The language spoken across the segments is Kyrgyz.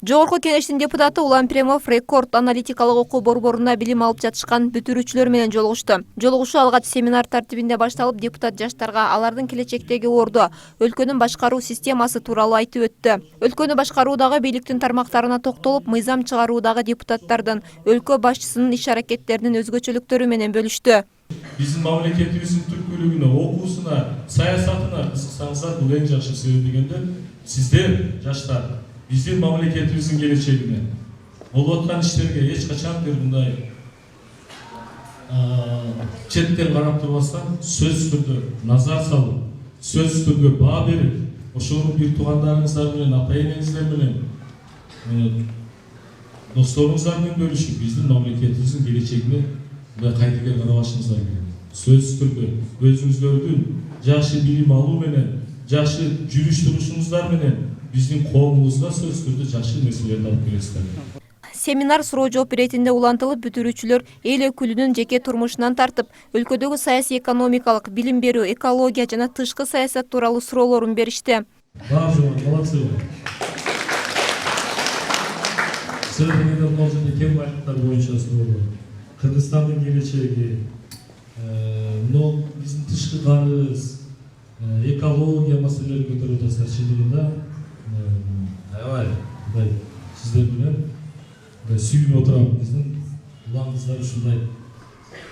Жогорку Кеңештин депутаты Улан Пиремов рекорд аналитикалык окуу борборунда билим алып жатышкан бүтүрүүчүлөр менен жолугушту. Жолугушуу алгач семинар тартибинде башталып, депутат жаштарга алардын келечектеги орду, өлкөнүн башкаруу системасы тууралуу айтып өттү. Өлкөнү башкаруудагы бийликтин тармактарына токтолуп, мыйзам чыгаруудагы депутаттардын, өлкө башчысынын иш-аракеттеринин өзгөчөлүктөрү менен бөлүштү. Биздин мамлекетибиздин түпкүлүгүнө, окуусуна, саясатына кызыксаңыздар, бул эң жакшы себеп дегенде сиздер жаштар биздин мамлекетибиздин келечегине, болуп аткан иштерге эч качан бир мындай четтен карап турбастан сөзсүз түрдө назар салып, сөзсүз түрдө баа берип, ошонун бир туугандарыңыздар менен, ата-энеңиздер менен, досторуңуздар менен бөлүшүп, биздин мамлекетибиздин келечегине мындай кайдыгер карабашыңыздар керек. Сөзсүз түрдө өзүңүздөрдүн жакшы билим алуу менен, жакшы жүрүш турушуңуздар менен биздин коомубузга сөзсүз түрдө жакшы нерселерди алып келесиздер. Семинар суроо жооп иретинде улантылып, бүтүрүүчүлөр эл өкүлүнүн жеке турмушунан тартып, өлкөдөгү саясий экономикалык, билим берүү, экология жана тышкы саясат тууралуу суроолорун беришти. Молодцы. Сіздердің қолжында кем байлықтар бойынша суроолор. Кыргызстандын келечеги, биздин тышкы карыз, экология маселелери көтөрүп атасыздар. Чындыгында аябай сиздер менен сүйүнүп отурам. Биздин уланыңыздар ушундай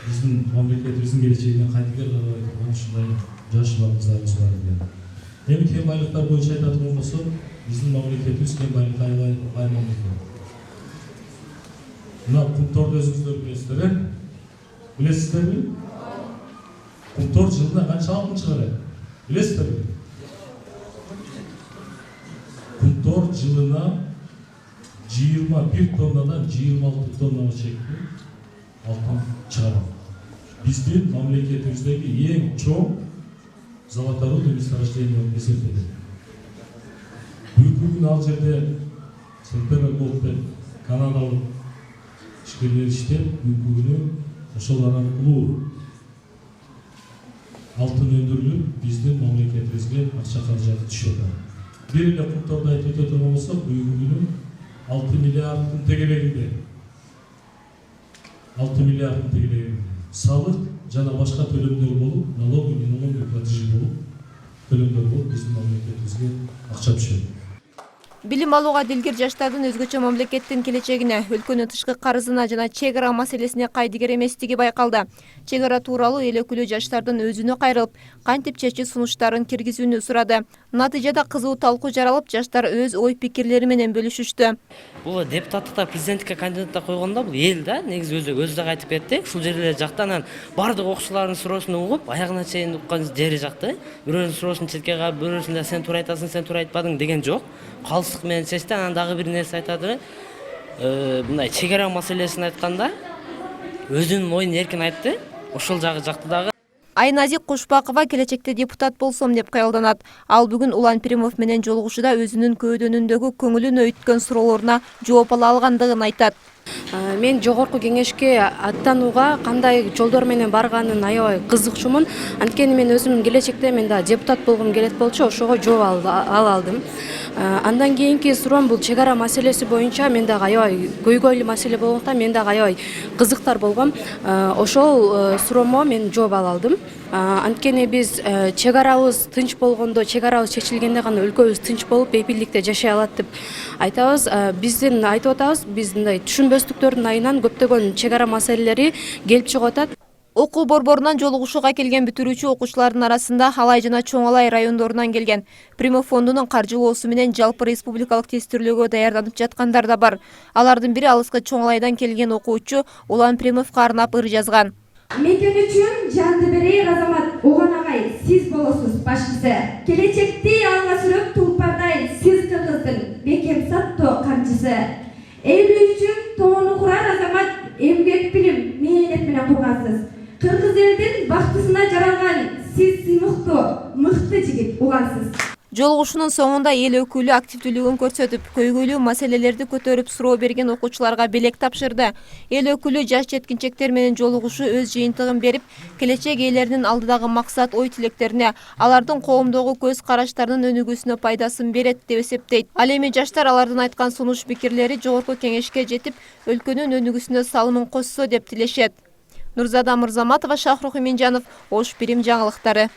биздин мамлекетибиздин келечегине кайдыгер карабай турган ушундай жаш уланыңыздарыбыз бар экен. Эми кем байлыктар боюнча айтатын болсок, биздин мамлекетибиз кем байлыкка аябай мамлекет. Мына Кумторду өзүңүздөр билесиздер, билесиздерби? Кумтор жылына канча алтын чыгарат? Билесиздерби? Кумтор жылына 21 тоннадан 26 тоннага чейин алтын чыгарат. Биздин мамлекетибиздеги эң чоң золоторудный месторождение болуп эсептелет. Бүгүн ал жерде Сентера Голд деп канадалык ишкерлер иштеп, бүгүнкү ошол аркылуу алтын өндүрүлүп, биздин мамлекетибизге акча каражаты түшүп атат. Бир эле Кумторду айтып өтө турган болсок, бүгүнкү 6 миллиарддын тегерегинде. 6 миллиарддын тегерегинде салык жана башка төлөмдөр болуп, налоговый платежи болуп, төлөмдөр болуп, биздин мамлекетибизге акча түшөт. Билим алууга дилгир жаштардын өзгөчө мамлекеттин келечегине, өлкөнүн тышкы карызына жана чек ара маселесине кайдыгер эместиги байкалды. Чек ара тууралуу эл өкүлү жаштардын өзүнө кайрылып, кантип чечүү сунуштарын киргизүүнү сурады. Натыйжада кызуу талкуу жаралып, жаштар өз ой пикирлери менен бөлүшүштү. Бул депутатта президенттикке кандидатта койгондо бул эл да, негизи өзү да айтып кетти. Ушул жерлер жактан бардык окуучулардын суроосун угуп, аягына чейин уккан жери жакты. Бирөөнүн суроосун четке кагып, бирөөсүндө сен туура айтасың, сен туура айтпадың деген жок. Калыстык менен чечти. Анан дагы бир нерсе айтады. Мындай чек ара маселесин айтканда өзүнүн оюн эркин айтты. Ошол жагы жакты дагы. Айназик Кушпакова келечекте депутат болсом деп каялданат. Ал бүгүн Улан Пиремов менен жолугушууда өзүнүн көөдөнүндөгү көңүлүн өйткөн суроолоруна жооп ала алгандыгын айтат. Мен жогорку кеңешке аттанууга кандай жолдор менен барганын аябай кызыкчумун. Анткени мен өзүм келечекте мен да депутат болгум келет болчу, ошого жооп ала алдым. Андан кийинки суроом бул чек ара маселеси боюнча мен дагы аябай көйгөйлүү маселе болгондуктан мен дагы аябай кызыктар болгом. Ошол суроомо мен жооп ала алдым. Анткени биз чек арабыз тынч болгондо, чек арабыз чечилгенде гана өлкөбүз тынч болуп, бейпилдикте жашай алат деп айтабыз. Биздин айтып атабыз, биз мындай түшүнбөстүктөрдүн айынан көптөгөн чек ара маселелери келип чыгып атат. Окуу борборунан жолугушууга келген бүтүрүүчү окуучулардын арасында Алай жана Чоң Алай райондорунан келген. Примов фондунун каржылоосу менен жалпы республикалык тестирлөөгө даярданып жаткандар да бар. Алардын бири алыскы Чоң Алайдан келген окуучу Улан Пиремовго арнап ыр жазган. Мекен үчүн жанды берер азамат Огон агай, сиз болосуз башчысы. Келечекти алга сүрөп тулпардай сиз кыргыздын бекем саттоо камчысы. Эл үчүн тоону курар азамат эмгек билим мээнет менен кургансыз. Кыргыз элдин бактысына жаралган сиз сыймыктуу, мыкты жигит улансыз. Жолугушуунун соңунда эл өкүлү активдүүлүгүн көрсөтүп, көйгөйлүү маселелерди көтөрүп суроо берген окуучуларга белек тапшырды. Эл өкүлү жаш жеткинчектер менен жолугушуу өз жыйынтыгын берип, келечек ээлеринин алдыдагы максат, ой тилектерине, алардын коомдогу көз караштарынын өнүгүүсүнө пайдасын берет деп эсептейт. Ал эми жаштар алардын айткан сунуш пикирлери жогорку кеңешке жетип, өлкөнүн өнүгүүсүнө салымын кошсо деп тилешет. Нурзада Мырзаматова, Шахрух Иминжанов, Ош Бирим жаңылыктары.